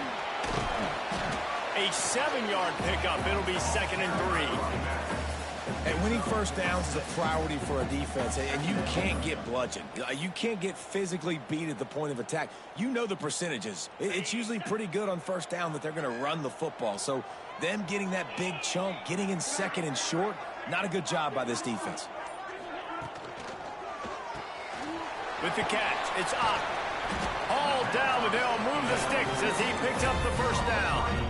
A 7-yard pickup. It'll be 2nd and 3. And winning first downs is a priority for a defense, and you can't get bludgeoned. You can't get physically beat at the point of attack. You know the percentages. It's usually pretty good on first down that they're going to run the football. So them getting that big chunk, getting in 2nd and short, not a good job by this defense. With the catch, it's up. All down, but they'll move the sticks as he picks up the first down.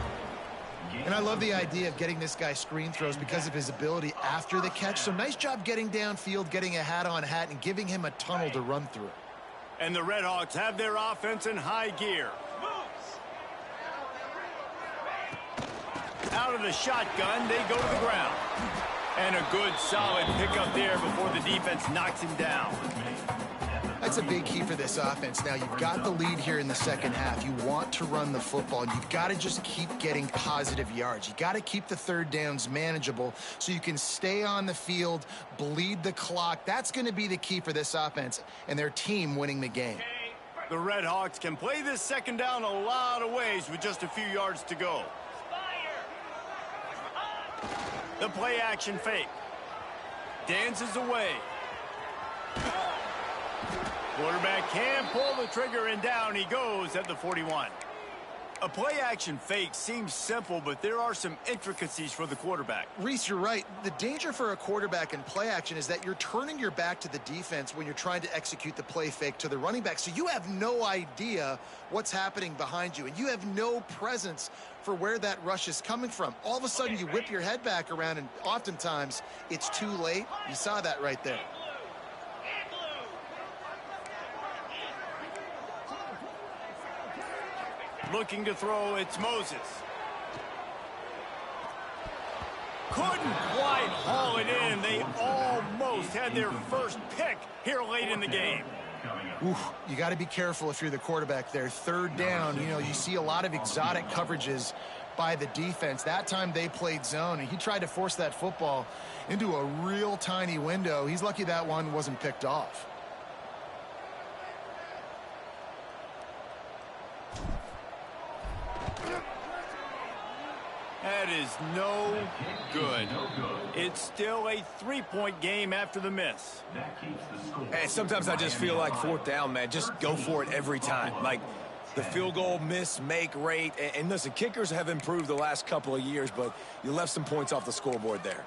And I love the idea of getting this guy screen throws because of his ability after the catch. So nice job getting downfield, getting a hat-on-hat, and giving him a tunnel to run through. And the Red Hawks have their offense in high gear. Out of the shotgun, they go to the ground. And a good, solid pickup there before the defense knocks him down. That's a big key for this offense. Now, you've got the lead here in the second half. You want to run the football, and you've got to just keep getting positive yards. You got to keep the third downs manageable so you can stay on the field, bleed the clock. That's going to be the key for this offense and their team winning the game. The Red Hawks can play this second down a lot of ways with just a few yards to go. The play action fake. Dances away. Quarterback can pull the trigger, and down he goes at the 41. A play-action fake seems simple, but there are some intricacies for the quarterback. Reese, you're right. The danger for a quarterback in play action is that you're turning your back to the defense when you're trying to execute the play fake to the running back. So you have no idea what's happening behind you, and you have no presence for where that rush is coming from. All of a sudden, you whip your head back around, and oftentimes it's too late. You saw that right there. Looking to throw, it's Moses. Couldn't quite haul it in. They almost had their first pick here late in the game. Oof, you got to be careful if you're the quarterback there. Third down, you know, you see a lot of exotic coverages by the defense. That time they played zone, and he tried to force that football into a real tiny window. He's lucky that one wasn't picked off. That is no good. It's still a 3-point game after the miss. Hey, sometimes I just feel like fourth down, man. Just go for it every time. Like the field goal miss, make rate. And listen, kickers have improved the last couple of years, but you left some points off the scoreboard there.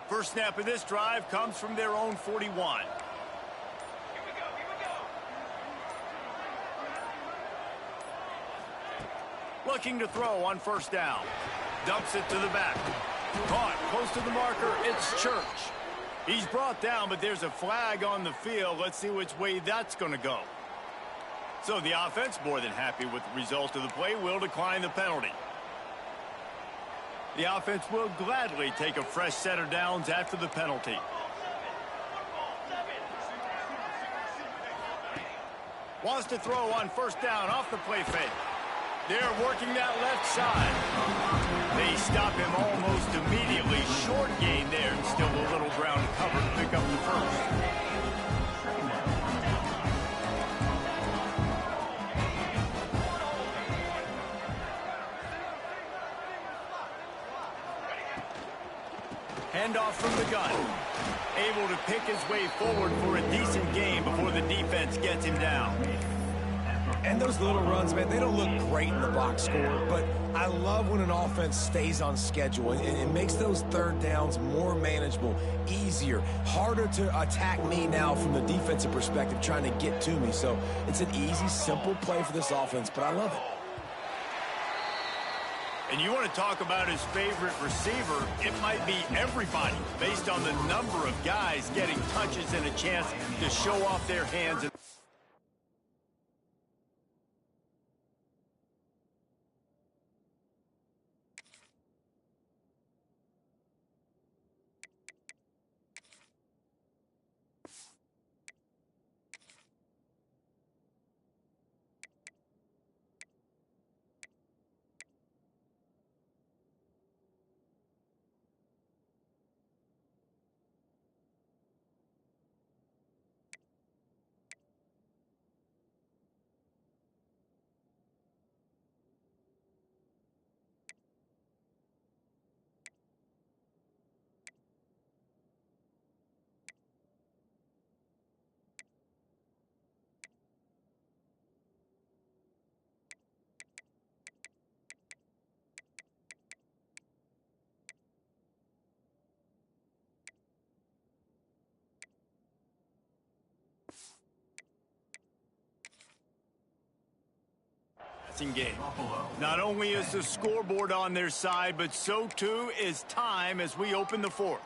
First snap of this drive comes from their own 41. Looking to throw on first down. Dumps it to the back. Caught close to the marker. It's Church. He's brought down, but there's a flag on the field. Let's see which way that's going to go. So the offense, more than happy with the result of the play, will decline the penalty. The offense will gladly take a fresh set of downs after the penalty. Wants to throw on first down off the play fake. They're working that left side. They stop him almost immediately. Short gain there, and still a little ground to cover to pick up the first. Handoff from the gun. Able to pick his way forward for a decent gain before the defense gets him down. And those little runs, man, they don't look great in the box score, but I love when an offense stays on schedule and it makes those third downs more manageable, easier, harder to attack me now from the defensive perspective trying to get to me. So it's an easy, simple play for this offense, but I love it. And you want to talk about his favorite receiver, it might be everybody based on the number of guys getting touches and a chance to show off their hands. Game. Not only is the scoreboard on their side, but so too is time as we open the fourth.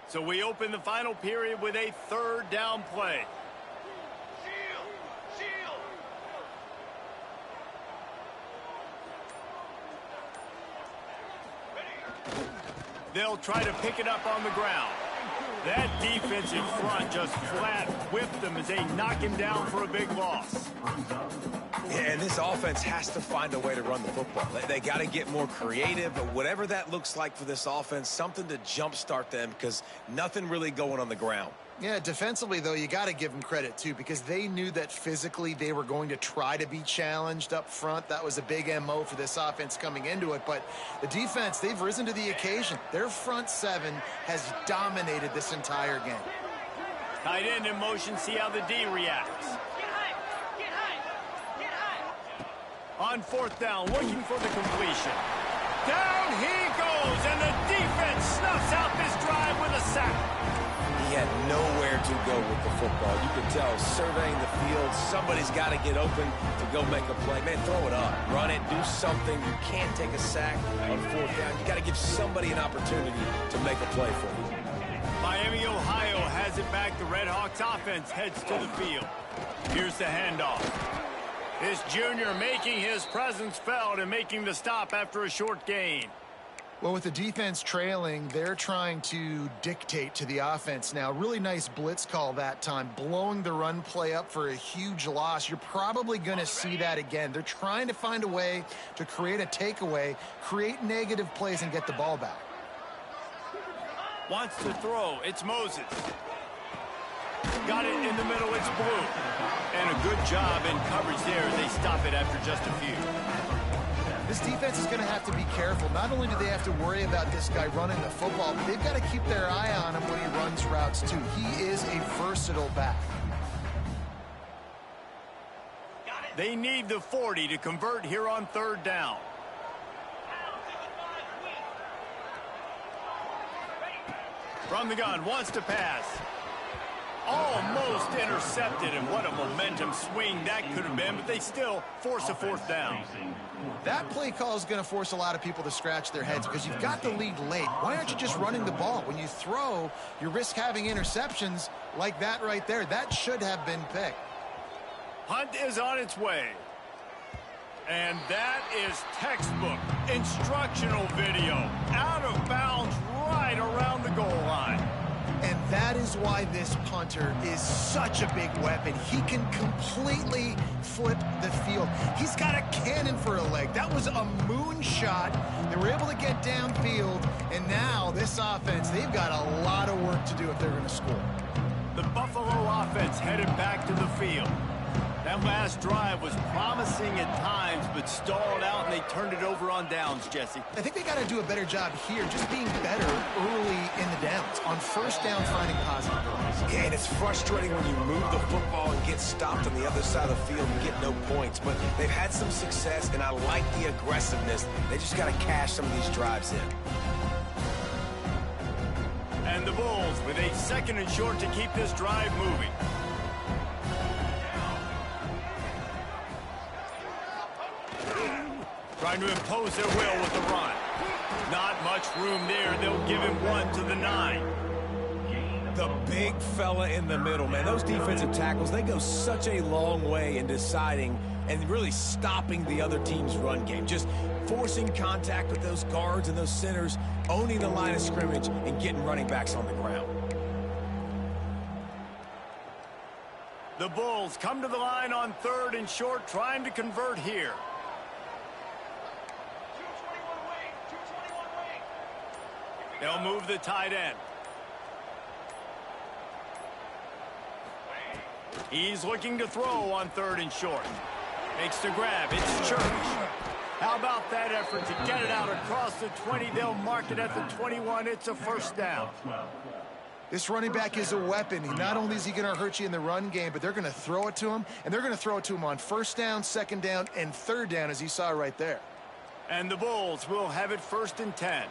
So we open the final period with a third down play. They'll try to pick it up on the ground. That defensive front just flat whipped them as they knock him down for a big loss. Yeah, and this offense has to find a way to run the football. They got to get more creative, but whatever that looks like for this offense, something to jumpstart them because nothing really going on the ground. Yeah, defensively, though, you got to give them credit, too, because they knew that physically they were going to try to be challenged up front. That was a big MO for this offense coming into it. But the defense, they've risen to the occasion. Their front seven has dominated this entire game. Tight end in motion, see how the D reacts. Get high. Get high. Get high. On fourth down, looking for the completion. Down he goes, and the defense snuffs out this drive with a sack. He had nowhere to go with the football. You could tell, surveying the field, somebody's got to get open to go make a play. Man, throw it up, run it, do something. You can't take a sack on fourth down. You got to give somebody an opportunity to make a play for you. Miami, Ohio has it back. The Red Hawks offense heads to the field. Here's the handoff. This junior making his presence felt and making the stop after a short gain. Well, with the defense trailing, they're trying to dictate to the offense now. Really nice blitz call that time, blowing the run play up for a huge loss. You're probably going to see that again. They're trying to find a way to create a takeaway, create negative plays, and get the ball back. Wants to throw. It's Moses. Got it in the middle. It's Blue. And a good job in coverage there. They stop it after just a few. This defense is going to have to be careful. Not only do they have to worry about this guy running the football, but they've got to keep their eye on him when he runs routes too. He is a versatile back. They need the 40 to convert here on third down. From the gun, wants to pass. Almost intercepted, and what a momentum swing that could have been, but they still force a fourth down. That play call is going to force a lot of people to scratch their heads because you've got the lead late. Why aren't you just running the ball? When you throw, you risk having interceptions like that right there. That should have been picked. Hunt is on its way. And that is textbook instructional video. Out of bounds right around the goal line. And that is why this punter is such a big weapon. He can completely flip the field. He's got a cannon for a leg. That was a moonshot. They were able to get downfield, and now this offense, they've got a lot of work to do if they're going to score. The Buffalo offense headed back to the field. That last drive was promising at times, but stalled out, and they turned it over on downs, Jesse. I think they got to do a better job here, just being better early in the downs. On first down, finding positive plays. Yeah, and it's frustrating when you move the football and get stopped on the other side of the field and get no points. But they've had some success, and I like the aggressiveness. They just got to cash some of these drives in. And the Bulls with a second and short to keep this drive moving. Trying to impose their will with the run. Not much room there. They'll give him one to the 9. The big fella in the middle, man. Those defensive tackles, they go such a long way in deciding and really stopping the other team's run game. Just forcing contact with those guards and those centers, owning the line of scrimmage, and getting running backs on the ground. The Bulls come to the line on third and short, trying to convert here. They'll move the tight end. He's looking to throw on third and short. Makes the grab. It's Church. How about that effort to get it out across the 20? They'll mark it at the 21. It's a first down. This running back is a weapon. Not only is he going to hurt you in the run game, but they're going to throw it to him, and they're going to throw it to him on first down, second down, and third down, as you saw right there. And the Bulls will have it first and 10.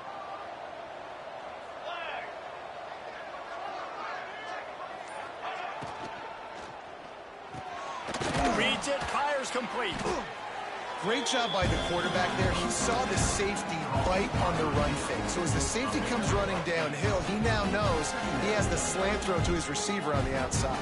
Reads it, fires complete. Great job by the quarterback there. He saw the safety bite on the run fake. So as the safety comes running downhill, he now knows he has the slant throw to his receiver on the outside.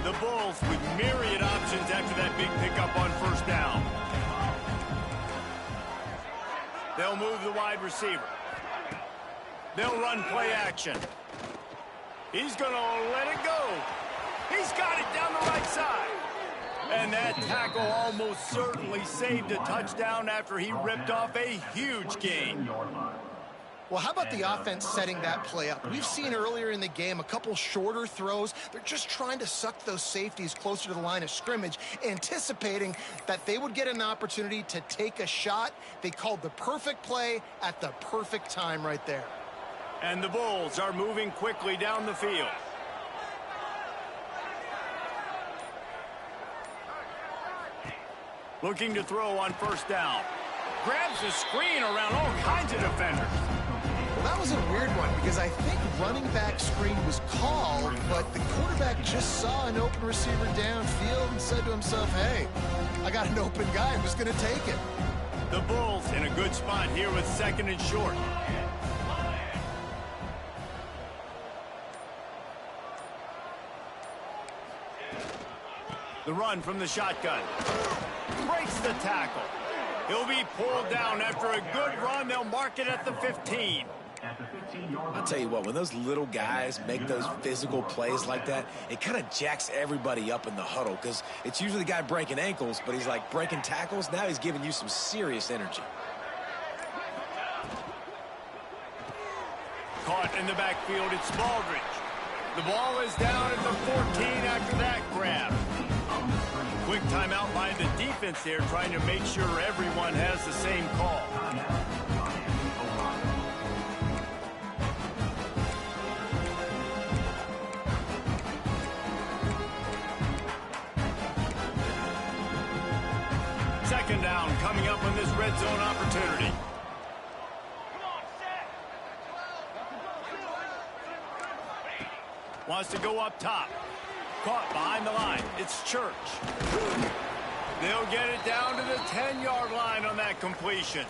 The Bulls with myriad options after that big pickup on first down. They'll move the wide receiver. They'll run play action. He's going to let it go. He's got it down the right side. And that tackle almost certainly saved a touchdown after he ripped off a huge gain. Well, how about the offense setting that play up? We've seen earlier in the game a couple shorter throws. They're just trying to suck those safeties closer to the line of scrimmage, anticipating that they would get an opportunity to take a shot. They called the perfect play at the perfect time right there. And the Bulls are moving quickly down the field. Looking to throw on first down. Grabs the screen around all kinds of defenders. Well, that was a weird one because I think running back screen was called, but the quarterback just saw an open receiver downfield and said to himself, hey, I got an open guy. I'm just going to take it. The Bulls in a good spot here with second and short. The run from the shotgun. Breaks the tackle. He'll be pulled down after a good run. They'll mark it at the 15. I'll tell you what, when those little guys make those physical plays like that, it kind of jacks everybody up in the huddle because it's usually the guy breaking ankles, but he's like breaking tackles. Now he's giving you some serious energy. Caught in the backfield, it's Baldridge. The ball is down at the 14 after that grab. Quick timeout by the defense there, trying to make sure everyone has the same call. Second down coming up on this red zone opportunity. Wants to go up top. Caught behind the line. It's Church. They'll get it down to the 10-yard line on that completion.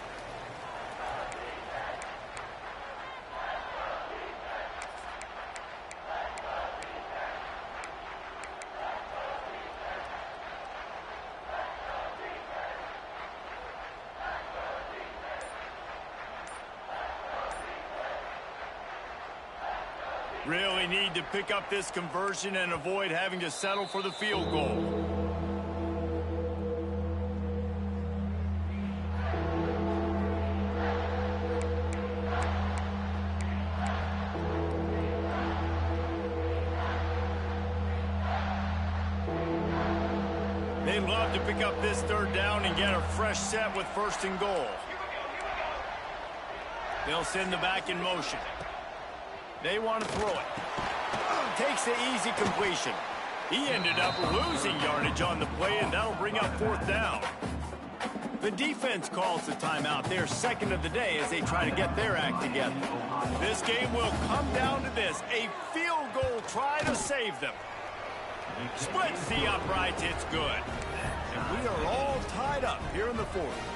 Really need to pick up this conversion and avoid having to settle for the field goal. They'd love to pick up this third down and get a fresh set with first and goal. They'll send the back in motion. They want to throw it. Takes the easy completion. He ended up losing yardage on the play, and that'll bring up fourth down. The defense calls the timeout. They're second of the day as they try to get their act together. This game will come down to this. A field goal try to save them. Splits the uprights. It's good. And we are all tied up here in the fourth.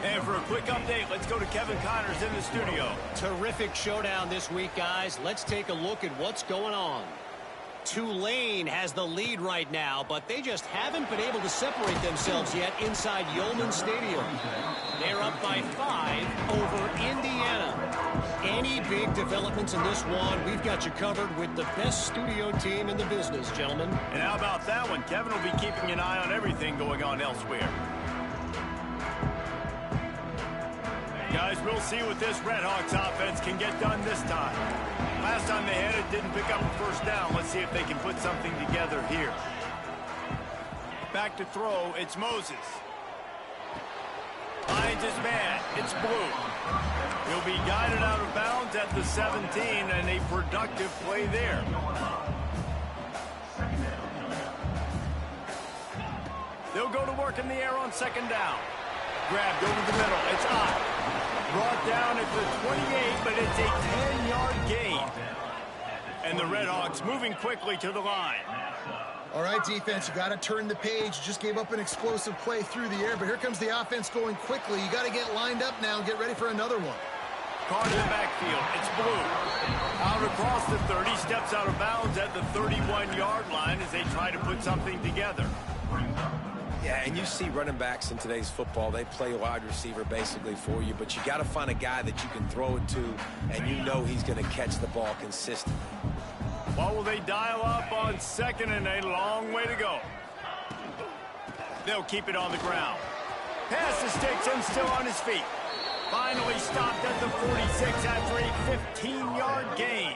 And for a quick update, let's go to Kevin Connors in the studio. Terrific showdown this week, guys. Let's take a look at what's going on. Tulane has the lead right now, but they just haven't been able to separate themselves yet inside Yeoman Stadium. They're up by 5 over Indiana. Any big developments in this one, we've got you covered with the best studio team in the business, gentlemen. And how about that one? Kevin will be keeping an eye on everything going on elsewhere. Guys, we'll see what this Redhawks offense can get done this time. Last time they had it, didn't pick up a first down. Let's see if they can put something together here. Back to throw, it's Moses. Finds his man, it's Blue. He'll be guided out of bounds at the 17, and a productive play there. They'll go to work in the air on second down. Grabbed over the middle, it's Ott. Brought down at the 28, but it's a 10-yard gain. And the Redhawks moving quickly to the line. All right, defense, you got to turn the page. Just gave up an explosive play through the air, but here comes the offense going quickly. You got to get lined up now and get ready for another one. Caught in the backfield, it's Blue. Out across the 30, steps out of bounds at the 31-yard line as they try to put something together. Yeah, and you see running backs in today's football, they play wide receiver basically for you, but you got to find a guy that you can throw it to, and you know he's going to catch the ball consistently. What will they dial up on second and a long way to go? They'll keep it on the ground. Pass to Sticks, still on his feet. Finally stopped at the 46 after a 15-yard gain.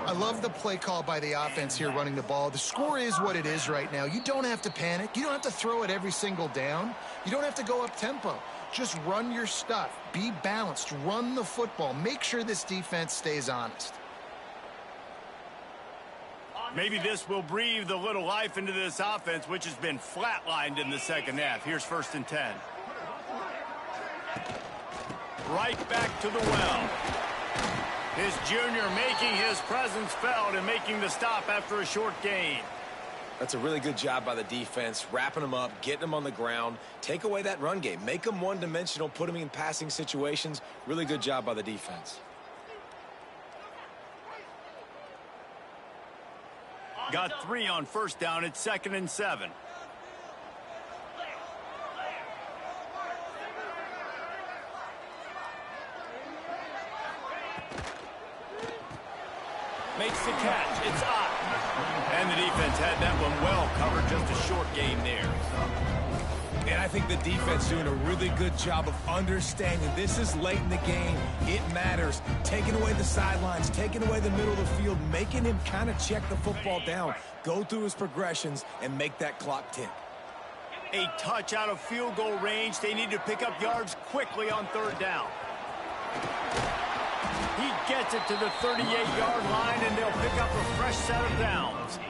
I love the play call by the offense here running the ball. The score is what it is right now. You don't have to panic. You don't have to throw it every single down. You don't have to go up tempo. Just run your stuff. Be balanced. Run the football. Make sure this defense stays honest. Maybe this will breathe a little life into this offense, which has been flatlined in the second half. Here's first and 10. Right back to the well. His junior making his presence felt and making the stop after a short gain. That's a really good job by the defense, wrapping them up, getting them on the ground, take away that run game, make them one-dimensional, put them in passing situations. Really good job by the defense. got 3 on first down. It's 2nd and 7. Makes the catch. It's up. And the defense had that one well covered. Just a short game there. And I think the defense doing a really good job of understanding this is late in the game. It matters. Taking away the sidelines, taking away the middle of the field, making him kind of check the football down, go through his progressions, and make that clock tick. A touch out of field goal range. They need to pick up yards quickly on 3rd down. He gets it to the 38-yard line, and they'll pick up a fresh set of downs.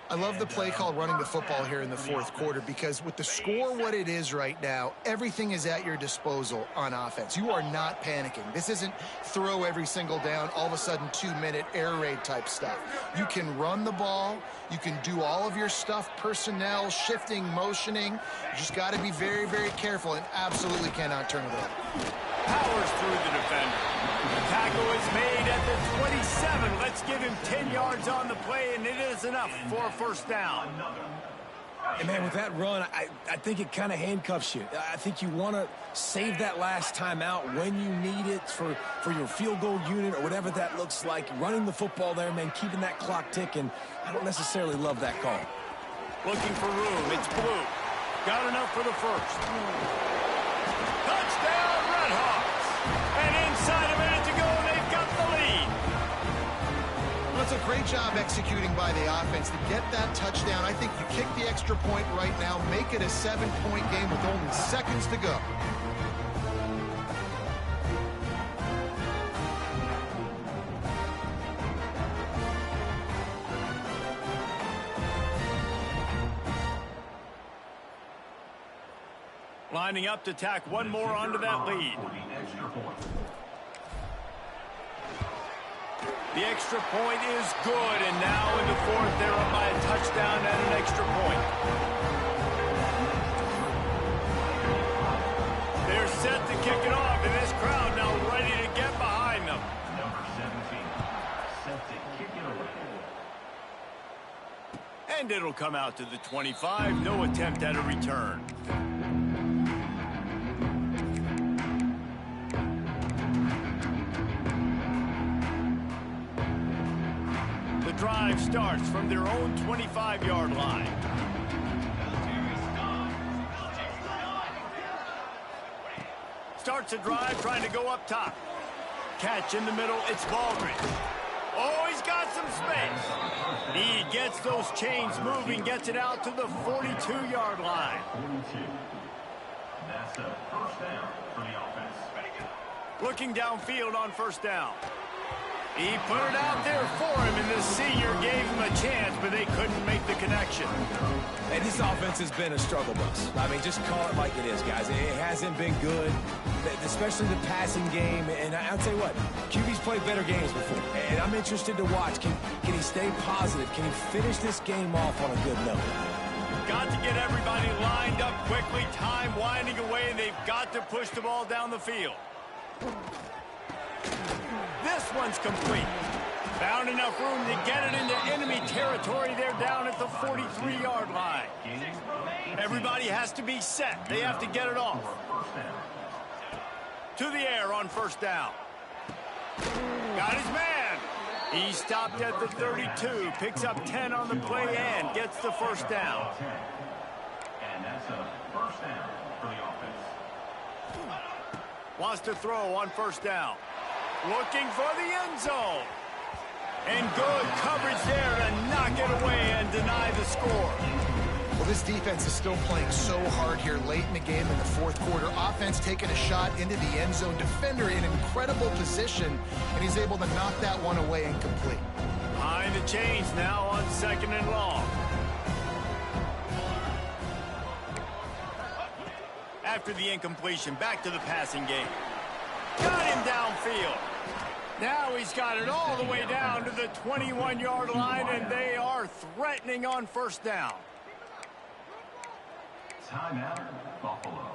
I love the play call running the football here in the 4th quarter because with the score what it is right now, everything is at your disposal on offense. You are not panicking. This isn't throw every single down, all of a sudden 2-minute air raid type stuff. You can run the ball. You can do all of your stuff, personnel, shifting, motioning. You just got to be very, very careful and absolutely cannot turn it over. Powers through the defender. The tackle is made at the 27. Let's give him 10 yards on the play, and it is enough for a first down. And, man, with that run, I think it kind of handcuffs you. I think you want to save that last time out when you need it for your field goal unit or whatever that looks like. Running the football there, man, keeping that clock ticking. I don't necessarily love that call. Looking for room. It's Blue. Got enough for the first. Touchdown, Redhawks. And inside a minute to go, they've got the lead. Well, it's a great job executing by the offense to get that touchdown. I think you kick the extra point right now, make it a 7-point game with only seconds to go. Lining up to tack one more onto that lead. The extra point is good, and now in the 4th, they're up by a touchdown and an extra point. They're set to kick it off, and this crowd now ready to get behind them. Number 17, set to kick it away. And it'll come out to the 25. No attempt at a return. The drive starts from their own 25-yard line. Starts a drive trying to go up top. Catch in the middle, it's Baldridge. Oh, he's got some space. He gets those chains moving, gets it out to the 42-yard line. 42. That's a first down for the offense. Looking downfield on first down. He put it out there for him, and the senior gave him a chance, but they couldn't make the connection. Hey, this offense has been a struggle bus. I mean, just call it like it is, guys. It hasn't been good, especially the passing game. And I'll tell you what, QB's played better games before. And I'm interested to watch. Can he stay positive? Can he finish this game off on a good note? Got to get everybody lined up quickly. Time winding away, and they've got to push the ball down the field. This one's complete. Found enough room to get it into enemy territory. They're down at the 43-yard line. Everybody has to be set. They have to get it off. To the air on first down. Got his man. He stopped at the 32. Picks up 10 on the play and gets the first down. And that's a first down for the offense. Wants to throw on first down. Looking for the end zone. And good coverage there to knock it away and deny the score. Well, this defense is still playing so hard here late in the game in the 4th quarter. Offense taking a shot into the end zone. Defender in incredible position, and he's able to knock that one away incomplete. Behind the chains now on 2nd and long. After the incompletion, back to the passing game. Got him downfield. Now he's got it all the way down to the 21-yard line, and they are threatening on first down. Timeout, Buffalo.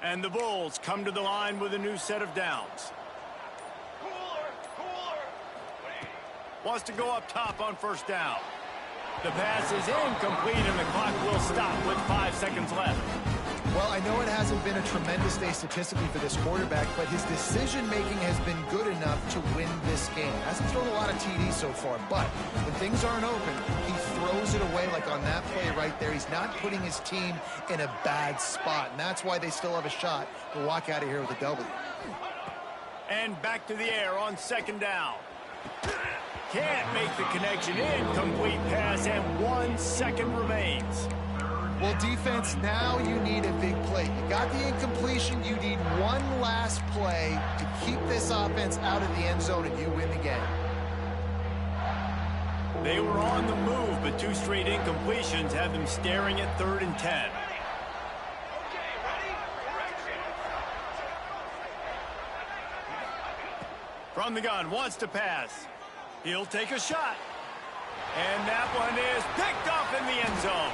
And the Bulls come to the line with a new set of downs. Wants to go up top on first down. The pass is incomplete, and the clock will stop with 5 seconds left. Well, I know it hasn't been a tremendous day statistically for this quarterback, but his decision-making has been good enough to win this game. Hasn't thrown a lot of TDs so far, but when things aren't open, he throws it away like on that play right there. He's not putting his team in a bad spot, and that's why they still have a shot to walk out of here with a W. And back to the air on second down. Can't make the connection. Incomplete pass, and 1 second remains. Well, defense, now you need a big play. You got the incompletion. You need one last play to keep this offense out of the end zone, and you win the game. They were on the move, but 2 straight incompletions have them staring at 3rd and 10. From the gun, wants to pass. He'll take a shot. And that one is picked off in the end zone.